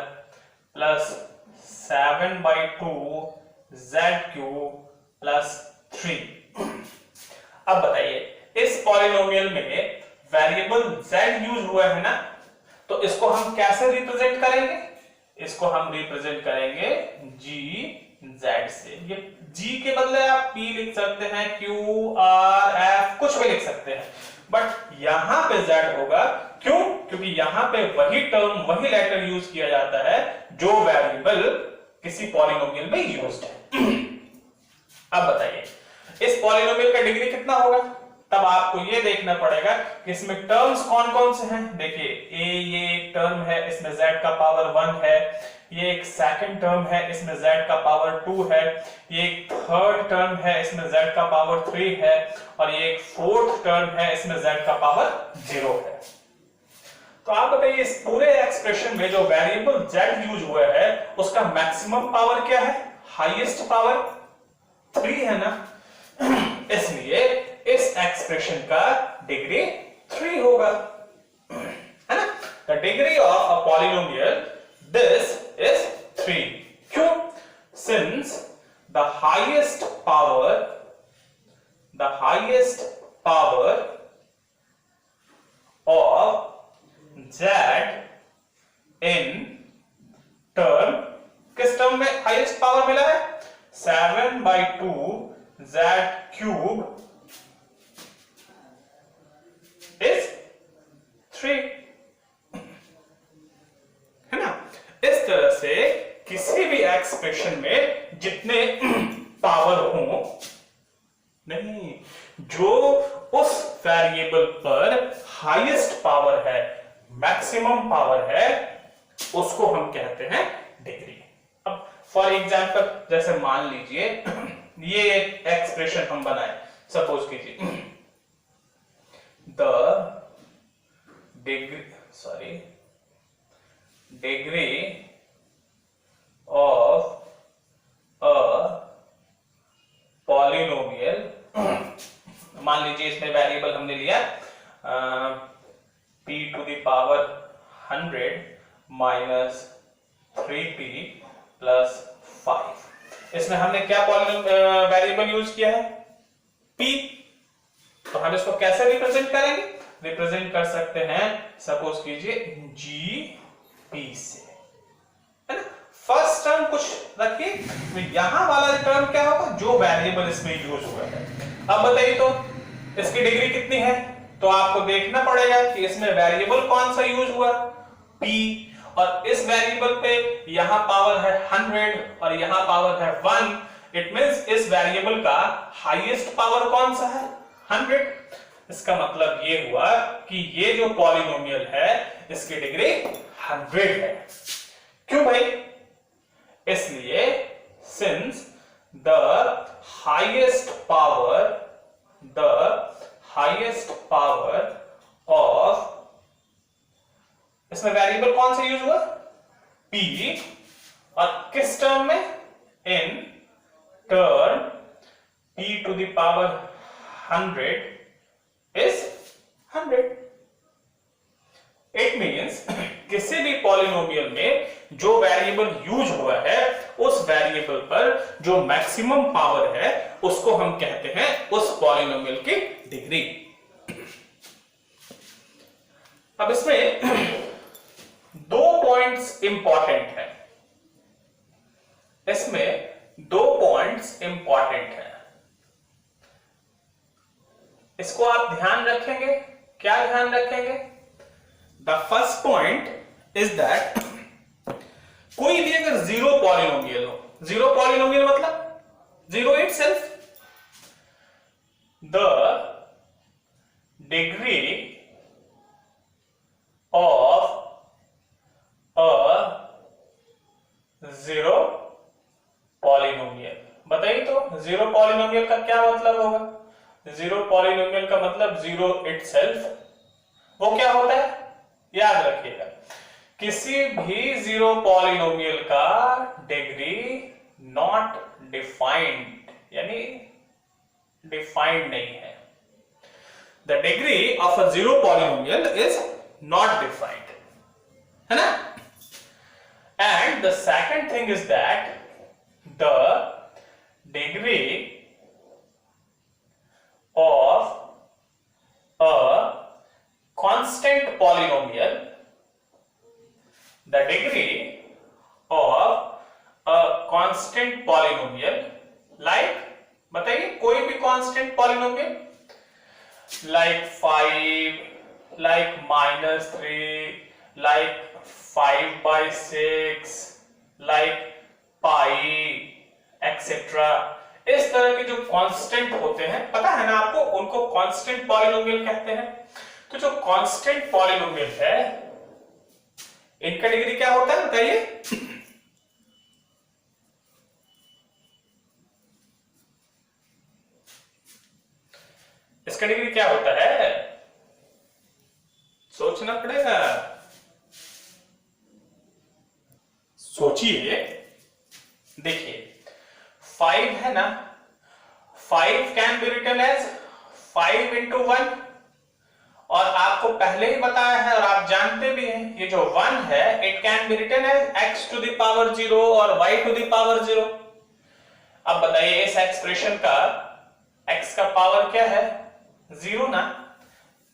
plus 7/2 z cube plus 3। अब बताइए इस पॉलिनोमियल में वेरिएबल z यूज हुआ है ना, तो इसको हम कैसे रिप्रेजेंट करेंगे? इसको हम रिप्रेजेंट करेंगे gz से। ये g के बदले आप p लिख सकते हैं, q r f कुछ भी लिख सकते हैं, बट यहां पे z होगा। क्यों? क्योंकि यहां पे वही टर्म वही लेटर यूज किया जाता है जो वेरिएबल किसी पॉलिनोमियल में यूज्ड है। अब बताइए इस पॉलिनोमियल का डिग्री कितना होगा? तब आपको ये देखना पड़ेगा कि इसमें टर्म्स कौन कौन से हैं। देखिए ये एक टर्म है, इसमें z का पावर 1 है, ये एक सेकंड टर्म है, इसमें z का पावर 2 है, ये एक थर्ड टर्म है, इसमें z का पावर 3 है, और ये एक फोर्थ टर्म है, इसमें z का पावर 0 है। तो आप बताइए इस पूरे एक्सप्रेशन में जो वेरिएबल z यूज हुआ है उसका मैक्सिमम पावर क्या है? हाईएस्ट पावर 3 है ना, इसलिए इस एक्सप्रेशन का डिग्री 3 होगा, है ना। The degree of a polynomial this is 3। क्यों? Since the highest power of z in term, किस टर्म में हाईएस्ट पावर मिला है? 7/2 z क्यूब is 3, है ना। इस तरह से किसी भी एक्सप्रेशन में जितने पावर हो, नहीं, जो उस वेरिएबल पर हाईएस्ट पावर है, मैक्सिमम पावर है, उसको हम कहते हैं डिग्री। अब फॉर एग्जांपल जैसे मान लीजिए ये एक एक्सप्रेशन हम बनाए, सपोज कीजिए the degree of a polynomial, मान लीजिए इसमें वेरिएबल हमने लिया p to the power 100 minus 3p plus 5। इसमें हमने क्या वेरिएबल यूज किया है? p। तो हम इसको कैसे रिप्रेजेंट करेंगे? रिप्रेजेंट कर सकते हैं सपोज कीजिए gp से, है ना। फर्स्ट टर्म कुछ रखिए, तो यहां वाला टर्म क्या होगा? जो वेरिएबल इसमें यूज हुआ है। अब बताइए तो इसकी डिग्री कितनी है? तो आपको देखना पड़ेगा कि इसमें वेरिएबल कौन सा यूज हुआ, p, और इस वेरिएबल पे यहां पावर है 100 और यहां पावर है 1। इट मींस इस वेरिएबल का हाईएस्ट पावर कौन सा है? 100। इसका मतलब ये हुआ कि ये जो पॉलिनोमियल है इसकी डिग्री 100 है। क्यों भाई? इसलिए since the highest power of, इसमें वेरिएबल कौन सा यूज हुआ? p, और किस टर्म में? In term p to the power 100 is 100। It means किसी भी पॉलिनोमियल में जो वेरिएबल यूज हुआ है उस वेरिएबल पर जो मैक्सिमम पावर है उसको हम कहते हैं उस पॉलिनोमियल की डिग्री। अब इसमें दो पॉइंट्स इंपॉर्टेंट है, इसको आप ध्यान रखेंगे। क्या ध्यान रखेंगे? The first point is that कोई भी अगर जीरो पॉलिनोमियल हो, जीरो पॉलिनोमियल मतलब zero itself, the degree of a zero polynomial. बताइए तो जीरो पॉलिनोमियल का क्या मतलब होगा? जीरो पॉलिनोमियल का मतलब जीरो इटसेल्फ। वो क्या होता है? याद रखिएगा, किसी भी जीरो पॉलिनोमियल का डिग्री नॉट डिफाइंड, यानी डिफाइंड नहीं है। The degree of a zero polynomial is not defined, है ना। and the second thing is that the degree of a constant polynomial, the degree of a constant polynomial, like बताइए कोई भी constant polynomial, like 5, like -3, like 5/6, like pi, etc. इस तरह के जो constant होते हैं, पता है ना आपको, उनको कांस्टेंट पॉलिनोमियल कहते हैं। तो जो कांस्टेंट पॉलिनोमियल है, इनका डिग्री क्या होता है बताइए? इसका डिग्री क्या होता है? सोचना पड़ेगा, सोचिए। देखिए 5 है ना, 5 can be written as 5 into 1, और आपको पहले ही बताया है और आप जानते भी हैं, ये जो 1 है it can be written as x to the power 0 और y to the power 0। अब बताइए इस एक्सप्रेशन का x का पावर क्या है? 0 ना।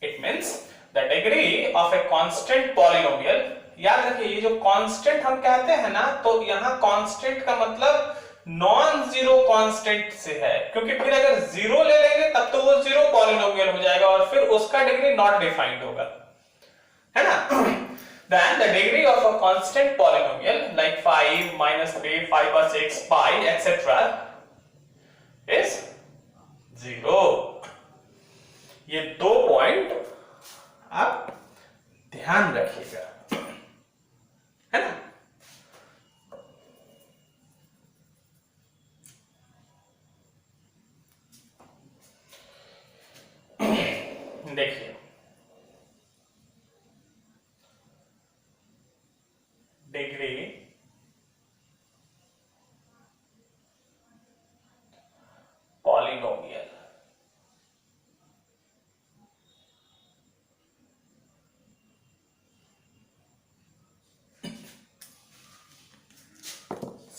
It means the degree of a constant polynomial, याद रखिए ये जो कांस्टेंट हम कहते हैं ना, तो यहां कांस्टेंट का मतलब नॉन जीरो कांस्टेंट से है, क्योंकि फिर अगर जीरो ले लेंगे तब तो वो जीरो पॉलिनोमियल हो जाएगा और फिर उसका डिग्री नॉट डिफाइंड होगा, है ना। Then the degree of a constant polynomial like 5, -3, 5/6, pi, etc. is 0। ये 2 पॉइंट आप ध्यान रखिएगा, है ना। देखिए डिग्री पॉलिनोमियल,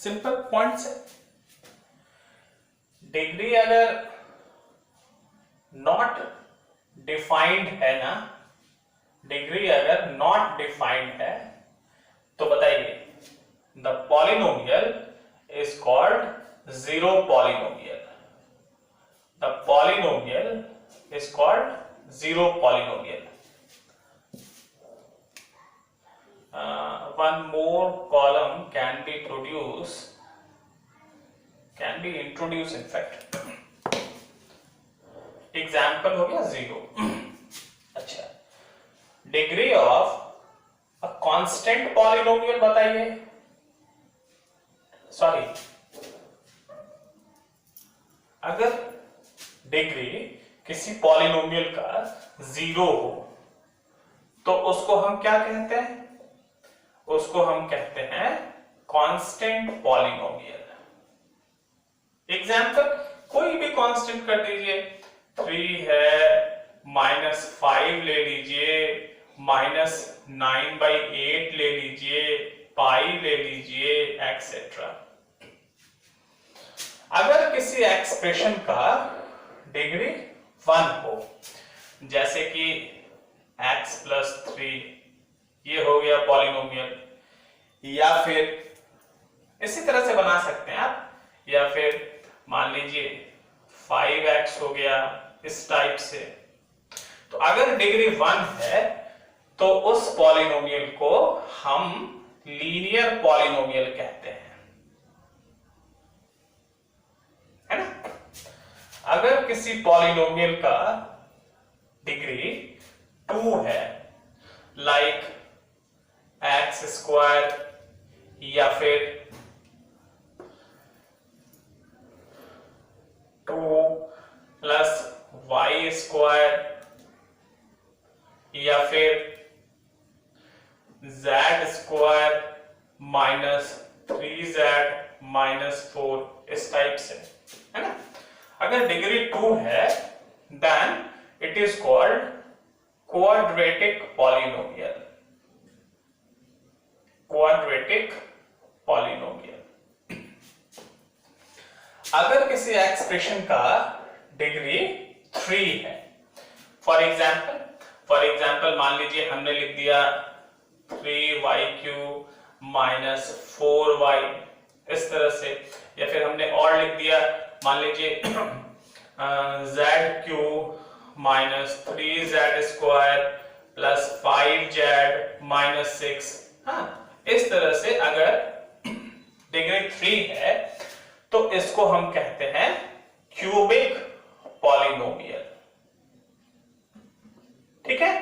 सिंपल पॉइंट्स है। डिग्री अगर नॉट डिफाइंड है ना, डिग्री अगर नॉट डिफाइंड है तो बताइए the polynomial is called zero polynomial. The polynomial is called zero polynomial. one more column can be introduced in fact। Example हो गया 0। अच्छा, degree of a constant polynomial बताइए, सॉरी, अगर डिग्री किसी पॉलिनोमियल का 0 हो तो उसको हम क्या कहते हैं? उसको हम कहते हैं कांस्टेंट पॉलिनोमियल। एग्जाम्पल कोई भी कांस्टेंट कर दीजिए, 3 है, -5 ले लीजिए, -9/8 ले लीजिए, पाई ले लीजिए, एक्सेट्रा। अगर किसी एक्सप्रेशन का डिग्री 1 हो, जैसे कि x + 3, ये हो गया पॉलिनोमियल, या फिर इसी तरह से बना सकते हैं आप, या फिर मान लीजिए 5x हो गया, इस टाइप से। तो अगर डिग्री 1 है तो उस पॉलिनोमियल को हम लीनियर पॉलिनोमियल कहते हैं, है ना। अगर किसी पॉलिनोमियल का डिग्री 2 है, लाइक x² या फिर 2 + y² या फिर z² - 3z - 4, इस टाइप से, है ना। अगर डिग्री 2 है then it is called quadratic polynomial. Quadratic polynomial. अगर किसी एक्सप्रेशन का डिग्री 3 है, फॉर एग्जाम्पल मान लीजिए हमने लिख दिया 3y³ माइनस 4y, इस तरह से, या फिर हमने और लिख दिया मान लीजिए z³ minus 3z² plus 5z minus 6। हाँ, इस तरह से अगर डिग्री 3 है तो इसको हम कहते हैं क्यूबिक पॉलिनोमियल। ठीक है।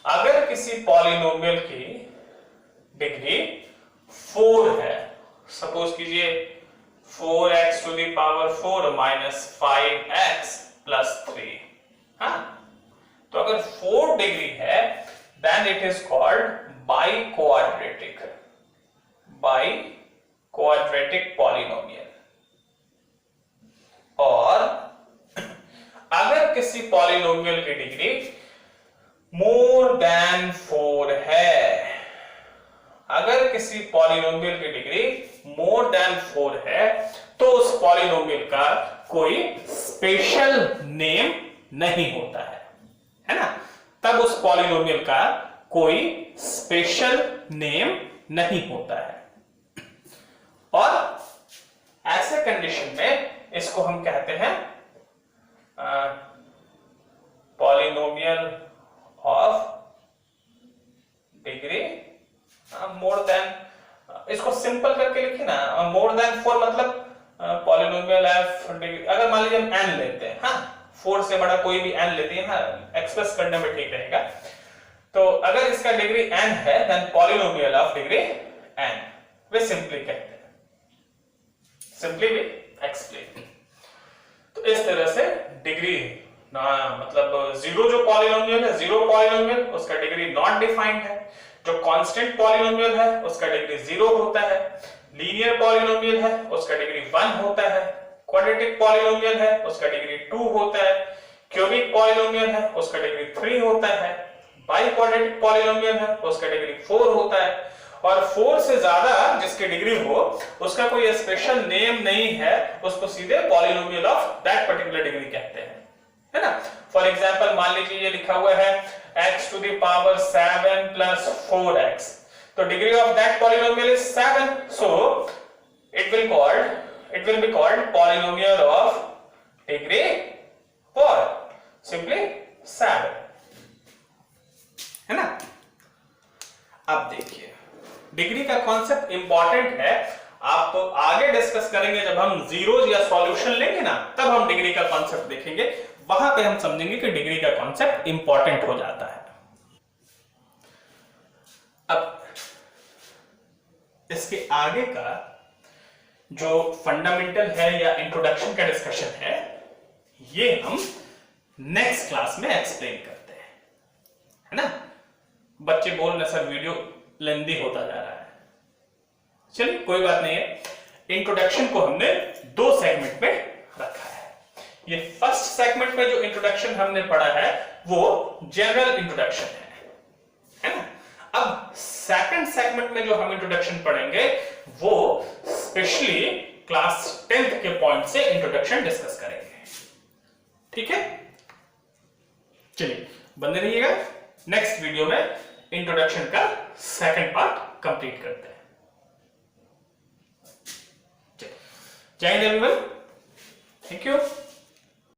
अगर किसी पॉलिनोमियल की डिग्री 4 है, सपोज कीजिए 4x⁴ माइनस 5x प्लस 3, हाँ, तो अगर 4 डिग्री है then it is called biquadratic polynomial. और अगर किसी पॉलिनोमियल की डिग्री मोर देन 4 है, अगर किसी पॉलिनोमियल की डिग्री मोर देन 4 है तो उस पॉलिनोमियल का कोई स्पेशल नेम नहीं होता है ना, तब उस पॉलिनोमियल का कोई स्पेशल नेम नहीं होता है। और ऐसे कंडीशन में इसको हम कहते हैं polynomial of degree more than, इसको सिंपल करके लिखिए ना, मोर देन 4 मतलब पॉलिनोमियल ऑफ डिग्री, अगर मान लीजिए हम n लेते हैं, हाँ 4 से बड़ा कोई भी n लेते हैं, हाँ एक्सप्रेस करने में ठीक रहेगा। तो अगर इसका डिग्री n है then polynomial of degree n, वे सिंपली कहते हैं, सिंपली वी एक्सप्लेन। तो इस तरह से डिग्री मतलब जीरो जो पॉलिनोमियल है, जीरो पॉलिनोमियल, उसका डिग्री नॉट डिफाइंड है। जो कांस्टेंट पॉलिनोमियल है उसका डिग्री 0 होता है। लीनियर पॉलिनोमियल है उसका डिग्री 1 होता है। क्वाड्रेटिक पॉलिनोमियल है उसका डिग्री 2 होता है। क्यूबिक पॉलिनोमियल है उसका डिग्री 3 होता है। बाइक्वाड्रेटिक पॉलिनोमियल है उसका डिग्री 4 होता है। और 4 से ज्यादा जिसकी डिग्री हो उसका कोई स्पेशल नेम नहीं है, उसको सीधे polynomial of that particular degree कहते हैं, है ना। फॉर एग्जांपल मान लीजिए ये लिखा हुआ है x⁴ प्लस 4x, तो degree of that polynomial is 7, so it will be called polynomial of degree 4, simply 7, है ना। अब देखिए डिग्री का कॉन्सेप्ट इंपॉर्टेंट है, आप आगे डिस्कस करेंगे जब हम जीरोज या सॉल्यूशन लेंगे ना, तब हम डिग्री का कॉन्सेप्ट देखेंगे, वहां पे हम समझेंगे कि डिग्री का कॉन्सेप्ट इंपॉर्टेंट हो जाता है। अब इसके आगे का जो फंडामेंटल है या इंट्रोडक्शन का डिस्कशन है, ये हम नेक्स्ट क्लास में एक्सप्लेन करते हैं, है ना। बच्चे बोल रहे सर वीडियो लेंदी होता जा रहा है, चलिए कोई बात नहीं है। इंट्रोडक्शन को हमने 2 सेगमेंट में रखा है। ये फर्स्ट सेगमेंट में जो इंट्रोडक्शन हमने पढ़ा है वो जनरल इंट्रोडक्शन है ना। अब सेकंड सेगमेंट में जो हम इंट्रोडक्शन पढ़ेंगे वो स्पेशली क्लास 10th के पॉइंट से इंट्रोडक्शन डिस्कस करेंगे, ठीक है। चलिए बने रहिएगा, नेक्स्ट वीडियो में इंट्रोडक्शन का सेकंड पार्ट कंप्लीट करते हैं। जय हिंद एवरीवन, थैंक यू।